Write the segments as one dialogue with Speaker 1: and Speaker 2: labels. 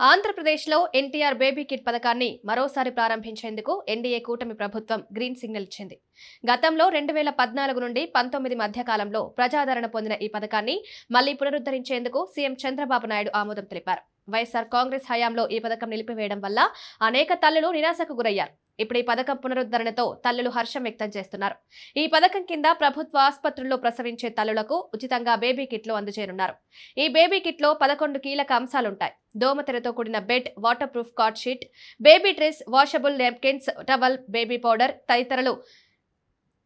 Speaker 1: ఆంధ్రప్రదేశ్లో NTR baby kit పథకాన్ని మరోసారి ప్రారంభించేందుకు ఎన్డీఏ కూటమి ప్రభుత్వం గ్రీన్ సిగ్నల్ ఇచ్చింది. గతంలో 2014 నుండి 19 మధ్య కాలంలో ప్రజాదరణ పొందిన ఈ పథకాన్ని మళ్లీ పునరుద్ధరించేందుకు సీఎం చంద్రబాబు నాయుడు ఆమోదం తెలిపారు. వైఎస్ఆర్ కాంగ్రెస్ హయాంలో ఈ పథకం నిలిపివేయడం వల్ల అనేక తల్లులు నిరాశకు గురయ్యారు. ఇప్పుడు ఈ పథకం పునరుద్ధరణతో తల్లులు హర్షం వ్యక్తం చేస్తున్నారు. ఈ పథకం కింద ప్రభుత్వ ఆసుపత్రుల్లో ప్రసవించే తల్లులకు ఉచితంగా బేబీ కిట్లు అందజేయనున్నారు. ఈ బేబీ కిట్లో 11 కీలక అంశాలుంటాయి. దోమతెరతో కూడిన bed, water proof card sheet, baby dress, washable napkins, towel, baby powder తదితరులు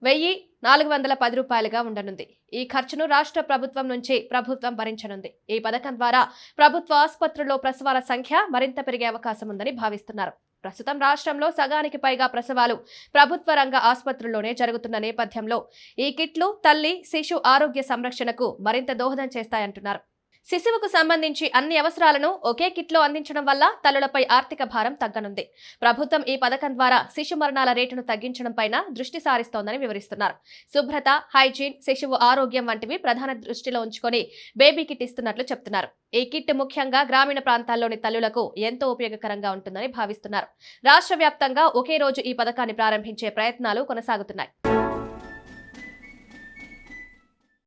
Speaker 1: 1410 రూపాయలుగా ఉండనుంది. ఈ ఖర్చును రాష్ట్ర ప్రభుత్వం నుంచి ప్రభుత్వం భరించనుంది. ఈ పథకం ద్వారా ప్రభుత్వ ఆసుపత్రుల్లో ప్రసవాల సంఖ్య మరింత పెరిగే అవకాశం ఉందని భావిస్తున్నారు. ప్రస్తుతం రాష్ట్రంలో సగానికి పైగా ప్రసవాలు ప్రభుత్వ రంగ ఆసుపత్రుల్లోనే జరుగుతున్న నేపథ్యంలో ఈ కిట్లు తల్లి, శిశు ఆరోగ్య సంరక్షణకు మరింత దోహదం చేస్తాయంటున్నారు. శిశువుకు సంబంధించి అన్ని అవసరాలను ఒకే కిట్లో అందించడం వల్ల తల్లులపై ఆర్థిక భారం తగ్గనుంది. ప్రభుత్వం ఈ పథకం ద్వారా శిశు మరణాల రేటును తగ్గించడం పైన దృష్టి సారిస్తోందని వివరిస్తున్నారు. శుభ్రత, హైజీన్, శిశువు ఆరోగ్యం వంటివి ప్రధాన దృష్టిలో ఉంచుకొని బేబీ కిట్ ఇస్తున్నట్లు చెప్తున్నారు. ఈ కిట్ ముఖ్యంగా గ్రామీణ ప్రాంతాల్లోని తల్లులకు ఎంతో ఉపయోగకరంగా ఉంటుందని భావిస్తున్నారు. రాష్ట్ర వ్యాప్తంగా ఒకే రోజు ఈ పథకాన్ని ప్రారంభించే ప్రయత్నాలు కొనసాగుతున్నాయి.